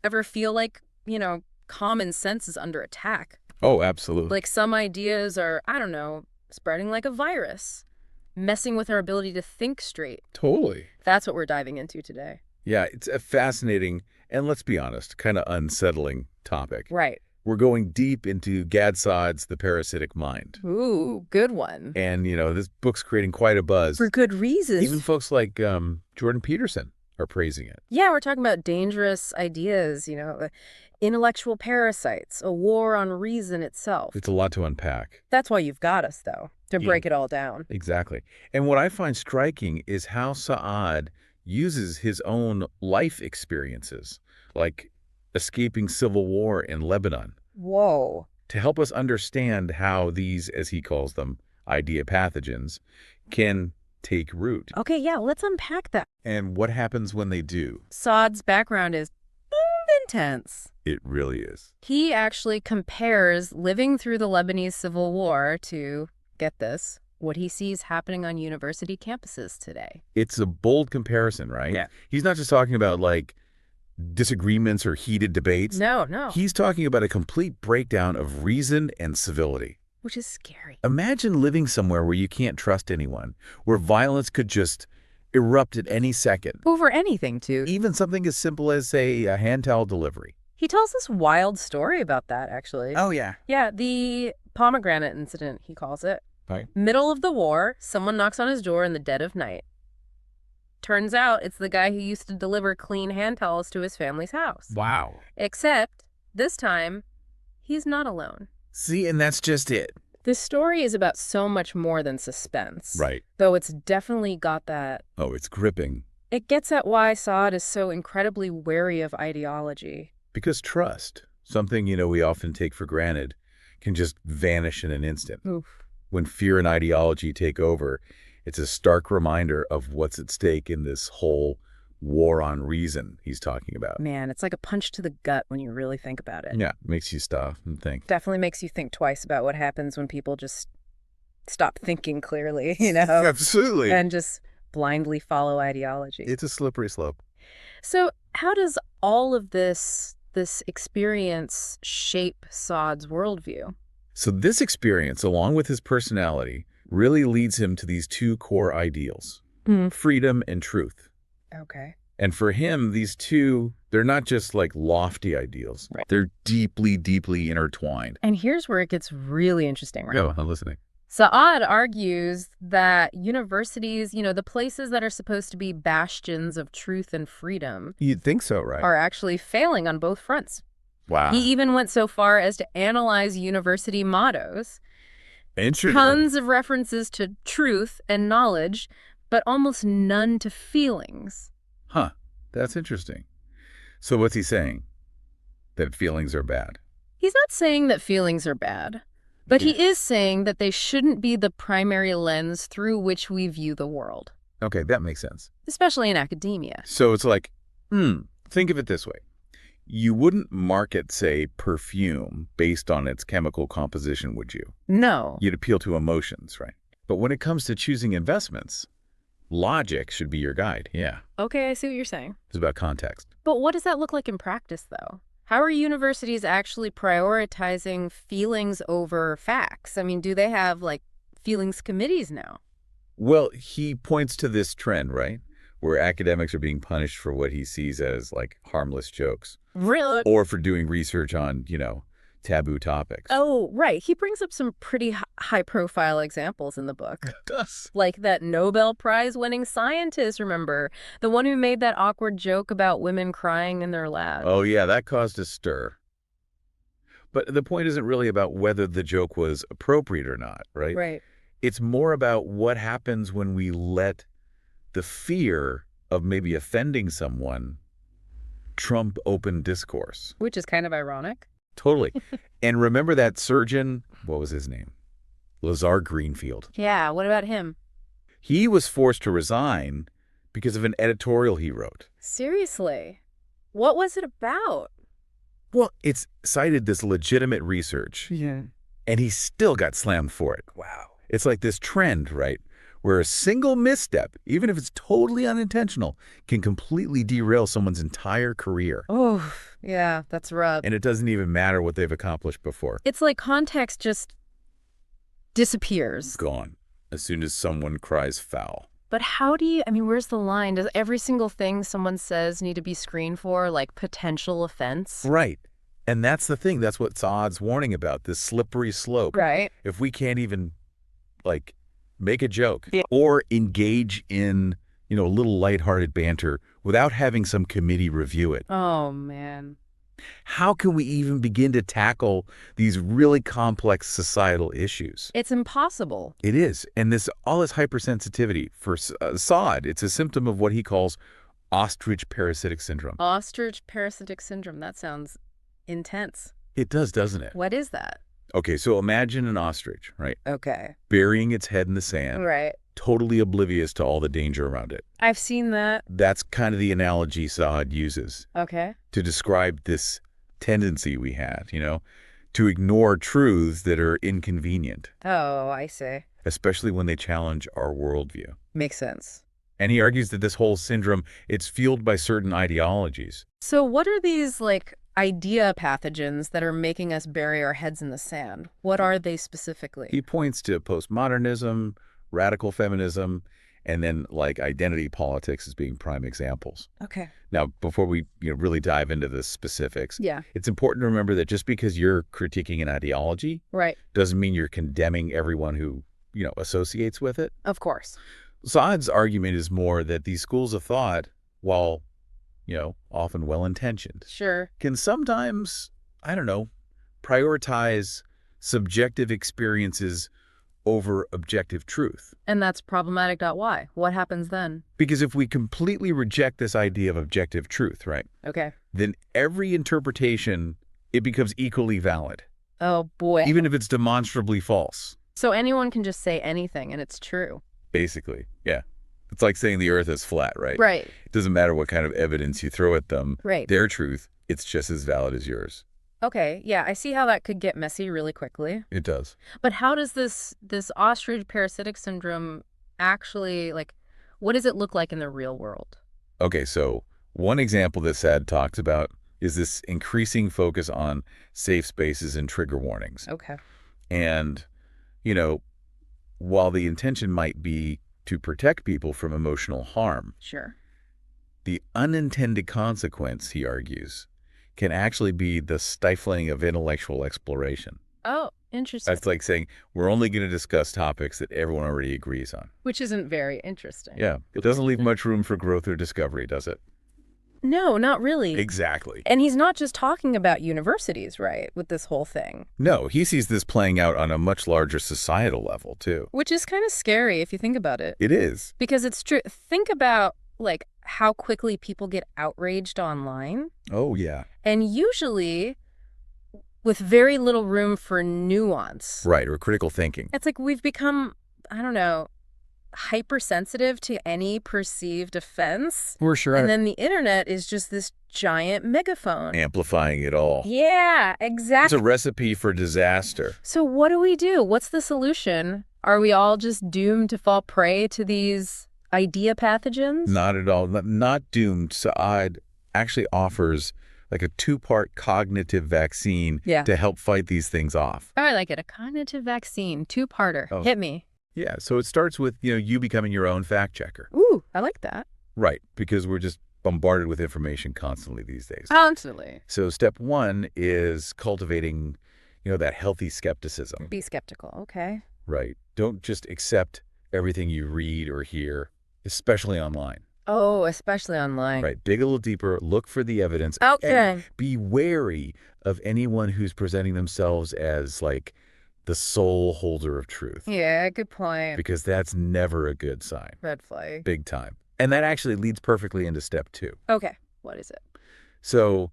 Ever feel like, common sense is under attack? Oh, absolutely. Like some ideas are, I don't know, spreading like a virus, messing with our ability to think straight. Totally. That's what we're diving into today. Yeah, it's a fascinating and, let's be honest, kind of unsettling topic. Right. We're going deep into Gad Saad's The Parasitic Mind. Ooh, good one. And, this book's creating quite a buzz. For good reasons. Even folks like Jordan Peterson are praising it. Yeah, we're talking about dangerous ideas, intellectual parasites, a war on reason itself. It's a lot to unpack. That's why you've got us, though, to break it all down. Exactly. And what I find striking is how Saad uses his own life experiences, like escaping civil war in Lebanon, Whoa. to help us understand how these, as he calls them, idea pathogens, can take root. Okay, yeah, let's unpack that. And what happens when they do? Saad's background is intense. It really is. He actually compares living through the Lebanese Civil War to, get this, what he sees happening on university campuses today. It's a bold comparison, right? Yeah. He's not just talking about, like, disagreements or heated debates. No. He's talking about a complete breakdown of reason and civility. Which is scary. Imagine living somewhere where you can't trust anyone, where violence could just erupt at any second. Over anything, too. Even something as simple as, say, a hand towel delivery. He tells this wild story about that, actually. Oh, yeah. Yeah, the pomegranate incident, he calls it. Right. Middle of the war, someone knocks on his door in the dead of night. Turns out it's the guy who used to deliver clean hand towels to his family's house. Wow. Except, this time, he's not alone. See, and that's just it. This story is about so much more than suspense. Right. Though it's definitely got that. Oh, it's gripping. It gets at why Saad is so incredibly wary of ideology. Because trust, something, we often take for granted, can just vanish in an instant. Oof. When fear and ideology take over, it's a stark reminder of what's at stake in this whole war on reason he's talking about. Man, it's like a punch to the gut when you really think about it. Yeah, makes you stop and think. Definitely makes you think twice about what happens when people just stop thinking clearly, Absolutely. and just blindly follow ideology. It's a slippery slope. So how does all of this experience shape Saad's worldview? So this experience, along with his personality, really leads him to these two core ideals, freedom and truth. Okay. And for him, these two, they're not just like lofty ideals. Right. They're deeply, deeply intertwined. And here's where it gets really interesting, right? Oh, I'm listening. Saad argues that universities, the places that are supposed to be bastions of truth and freedom, You'd think so, right? are actually failing on both fronts. Wow. He even went so far as to analyze university mottos. Interesting. Tons of references to truth and knowledge, but almost none to feelings. Huh. That's interesting. So what's he saying? That feelings are bad. He's not saying that feelings are bad, but he is saying that they shouldn't be the primary lens through which we view the world, Okay, that makes sense. especially in academia. So it's like, think of it this way. You wouldn't market, say, perfume based on its chemical composition, would you? No. You'd appeal to emotions, right? But when it comes to choosing investments, logic should be your guide. Yeah. Okay, I see what you're saying. It's about context. But what does that look like in practice, though? How are universities actually prioritizing feelings over facts? I mean, do they have, feelings committees now? Well, he points to this trend, right? Where academics are being punished for what he sees as, harmless jokes. Really? Or for doing research on, taboo topics. Oh, right. He brings up some pretty high-profile examples in the book. Does. Like that Nobel Prize-winning scientist, remember? The one who made that awkward joke about women crying in their lab. Oh, yeah, that caused a stir. But the point isn't really about whether the joke was appropriate or not, right? Right. It's more about what happens when we let the fear of maybe offending someone trump open discourse. Which is kind of ironic. Totally. And remember that surgeon, what was his name? Lazar Greenfield. Yeah, what about him? He was forced to resign because of an editorial he wrote. Seriously? What was it about? Well, it's cited this legitimate research. Yeah. And he still got slammed for it. Wow. It's like this trend, right, where a single misstep, even if it's totally unintentional, can completely derail someone's entire career. Oh, yeah, that's rough. And it doesn't even matter what they've accomplished before. It's like context just disappears. Gone as soon as someone cries foul. But how do you, I mean, where's the line? Does every single thing someone says need to be screened for, like potential offense? Right. And that's the thing. That's what Saad's warning about, this slippery slope. Right. If we can't even, like, make a joke or engage in, a little lighthearted banter without having some committee review it. Oh, man. How can we even begin to tackle these really complex societal issues? It's impossible. It is. And all this hypersensitivity for Saad, it's a symptom of what he calls ostrich parasitic syndrome. Ostrich parasitic syndrome. That sounds intense. It does, doesn't it? What is that? Okay, so imagine an ostrich, right? Okay. Burying its head in the sand, Right. totally oblivious to all the danger around it. I've seen that. That's kind of the analogy Saad uses Okay. to describe this tendency we have, to ignore truths that are inconvenient, Oh, I see. especially when they challenge our worldview. Makes sense. And he argues that this whole syndrome, it's fueled by certain ideologies. So what are these, like, idea pathogens that are making us bury our heads in the sand? What are they specifically? He points to postmodernism, radical feminism, and then like identity politics as being prime examples. Okay. Now, before we really dive into the specifics, Yeah. it's important to remember that just because you're critiquing an ideology Right. doesn't mean you're condemning everyone who, associates with it. Of course. Saad's argument is more that these schools of thought, while, often well-intentioned, Sure. can sometimes, prioritize subjective experiences over objective truth. And that's problematic. Why? What happens then? Because if we completely reject this idea of objective truth, right, Okay. then every interpretation, it becomes equally valid, Oh, boy. even if it's demonstrably false. So anyone can just say anything and it's true. Basically, yeah. It's like saying the earth is flat, right? Right. It doesn't matter what kind of evidence you throw at them. Right. Their truth, it's just as valid as yours. Okay. Yeah, I see how that could get messy really quickly. It does. But how does this ostrich parasitic syndrome actually, like, what does it look like in the real world? Okay, so one example that Saad talks about is this increasing focus on safe spaces and trigger warnings. Okay. And, while the intention might be to protect people from emotional harm, Sure. the unintended consequence, he argues, can actually be the stifling of intellectual exploration. Oh, interesting. That's like saying we're only going to discuss topics that everyone already agrees on. Which isn't very interesting. Yeah, it doesn't leave much room for growth or discovery, does it? No, not really. Exactly. And he's not just talking about universities, right, with this whole thing. No, he sees this playing out on a much larger societal level, too. Which is kind of scary if you think about it. It is. Because it's true. Think about, like, how quickly people get outraged online. Oh, yeah. And usually with very little room for nuance. Right, or critical thinking. It's like we've become, I don't know, hypersensitive to any perceived offense. For sure. And then the internet is just this giant megaphone. Amplifying it all. Yeah, It's exactly. a recipe for disaster. So what do we do? What's the solution? Are we all just doomed to fall prey to these idea pathogens? Not at all. Not doomed. Saad actually offers like a two-part cognitive vaccine to help fight these things off. Oh, I like it. A cognitive vaccine, two-parter. Oh. Hit me. Yeah, so it starts with, you becoming your own fact checker. Ooh, I like that. Right, because we're just bombarded with information constantly these days. Constantly. So step one is cultivating, that healthy skepticism. Be skeptical. Okay. Right. Don't just accept everything you read or hear, especially online. Oh, especially online. Right. Dig a little deeper, look for the evidence. Okay. And be wary of anyone who's presenting themselves as like the sole holder of truth. Yeah, good point. Because that's never a good sign. Red flag. Big time. And that actually leads perfectly into step two. Okay. What is it? So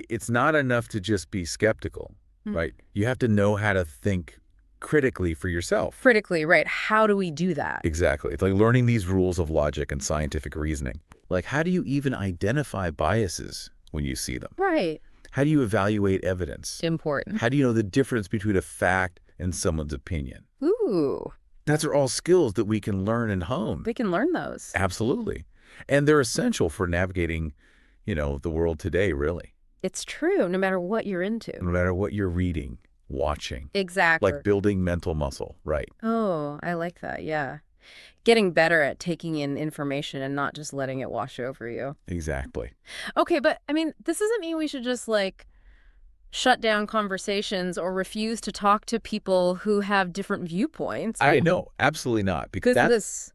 it's not enough to just be skeptical, right? You have to know how to think critically for yourself. Critically, right. How do we do that? Exactly. It's like learning these rules of logic and scientific reasoning. Like, how do you even identify biases when you see them? Right. How do you evaluate evidence? Important. How do you know the difference between a fact and someone's opinion? Ooh. That's are all skills that we can learn and hone. We can learn those. Absolutely. And they're essential for navigating, the world today, really. It's true, no matter what you're into. No matter what you're reading, watching. Exactly. Like building mental muscle, right? Oh, I like that, yeah. Getting better at taking in information and not just letting it wash over you. Exactly. Okay, but I mean, this doesn't mean we should just shut down conversations or refuse to talk to people who have different viewpoints. I know, absolutely not. Because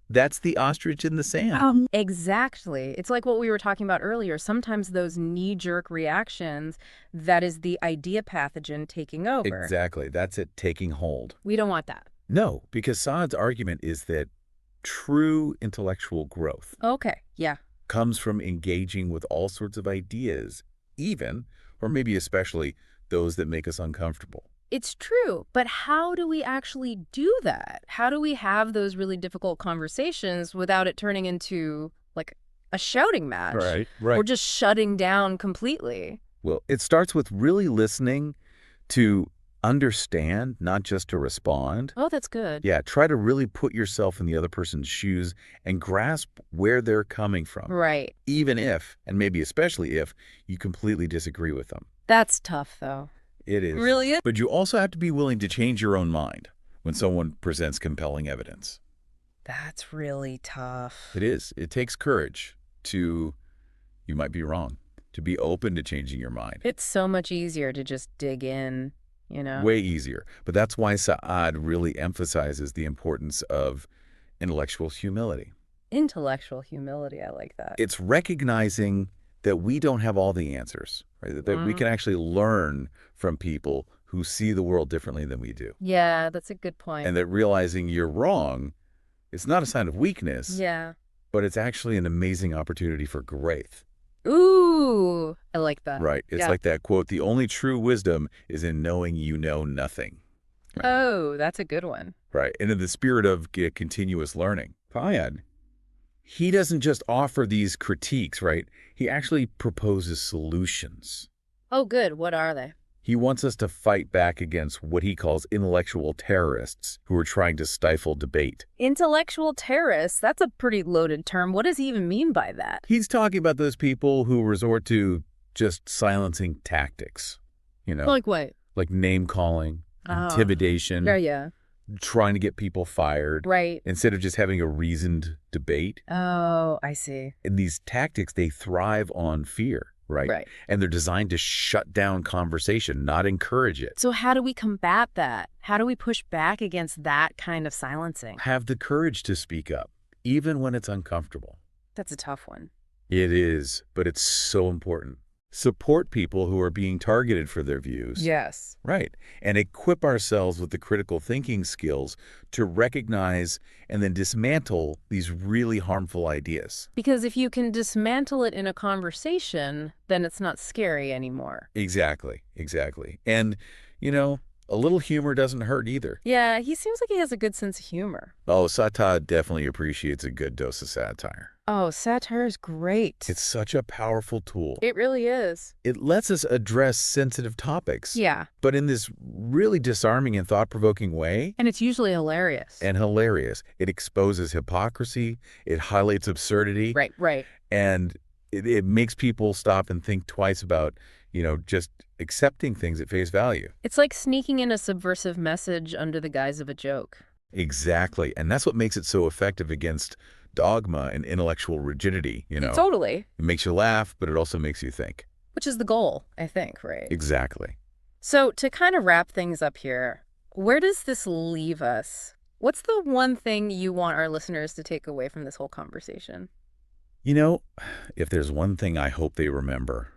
that's the ostrich in the sand. Exactly. It's like what we were talking about earlier. Sometimes those knee-jerk reactions, that is the idea pathogen taking over. Exactly. That's it taking hold. We don't want that. No, because Saad's argument is that true intellectual growth Okay, yeah. comes from engaging with all sorts of ideas, even, or maybe especially, those that make us uncomfortable. It's true, but how do we actually do that? How do we have those really difficult conversations without it turning into, a shouting match? Right. Or just shutting down completely? Well, it starts with really listening to understand, not just to respond. Oh, that's good. Yeah, try to really put yourself in the other person's shoes and grasp where they're coming from. Right. Even if, and maybe especially if, you completely disagree with them. That's tough, though. It is. Really is. But you also have to be willing to change your own mind when someone presents compelling evidence. That's really tough. It is. It takes courage you might be wrong, to be open to changing your mind. It's so much easier to just dig in, Way easier. But that's why Saad really emphasizes the importance of intellectual humility. Intellectual humility, I like that. It's recognizing that we don't have all the answers, right? That we can actually learn from people who see the world differently than we do. Yeah, that's a good point. And that realizing you're wrong, it's not a sign of weakness, Yeah. but it's actually an amazing opportunity for growth. Ooh, I like that. Right. It's like that quote, the only true wisdom is in knowing you know nothing. Right. Oh, that's a good one. Right. And in the spirit of continuous learning, Fayad, he doesn't just offer these critiques, right? He actually proposes solutions. Oh, good. What are they? He wants us to fight back against what he calls intellectual terrorists who are trying to stifle debate. Intellectual terrorists? That's a pretty loaded term. What does he even mean by that? He's talking about those people who resort to just silencing tactics, Like what? like name-calling, intimidation, Yeah. trying to get people fired, Right. instead of just having a reasoned debate. Oh, I see. And these tactics, they thrive on fear, right? Right. And they're designed to shut down conversation, not encourage it. So how do we combat that? How do we push back against that kind of silencing? Have the courage to speak up, even when it's uncomfortable. That's a tough one. It is, but it's so important. Support people who are being targeted for their views. Yes. Right. And equip ourselves with the critical thinking skills to recognize and then dismantle these really harmful ideas. Because if you can dismantle it in a conversation, then it's not scary anymore. Exactly. And, a little humor doesn't hurt either. Yeah, he seems like he has a good sense of humor. Oh, Saad definitely appreciates a good dose of satire. Oh, satire is great. It's such a powerful tool. It really is. It lets us address sensitive topics. Yeah. But in this really disarming and thought-provoking way. And it's usually hilarious. It exposes hypocrisy. It highlights absurdity. Right. And it makes people stop and think twice about, just accepting things at face value. It's like sneaking in a subversive message under the guise of a joke. Exactly. And that's what makes it so effective against dogma and intellectual rigidity, Totally. It makes you laugh, but it also makes you think. Which is the goal, I think, right? Exactly. So to kind of wrap things up here, where does this leave us? What's the one thing you want our listeners to take away from this whole conversation? If there's one thing I hope they remember,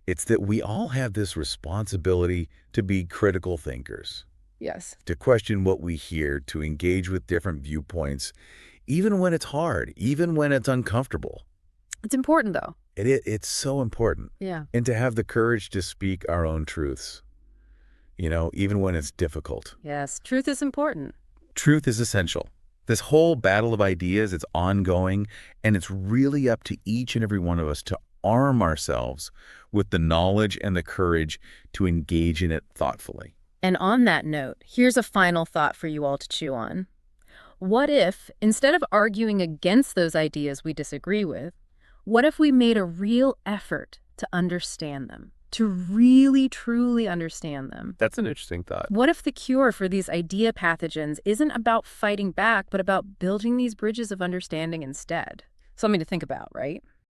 it's that we all have this responsibility to be critical thinkers. Yes. To question what we hear, to engage with different viewpoints, even when it's hard, even when it's uncomfortable. It's important, though. It's so important. Yeah. And to have the courage to speak our own truths, even when it's difficult. Yes, truth is important. Truth is essential. This whole battle of ideas, it's ongoing, and it's really up to each and every one of us to arm ourselves with the knowledge and the courage to engage in it thoughtfully. And on that note, here's a final thought for you all to chew on. What if, instead of arguing against those ideas we disagree with, what if we made a real effort to understand them, to really, truly understand them? That's an interesting thought. What if the cure for these idea pathogens isn't about fighting back, but about building these bridges of understanding instead? Something to think about, right?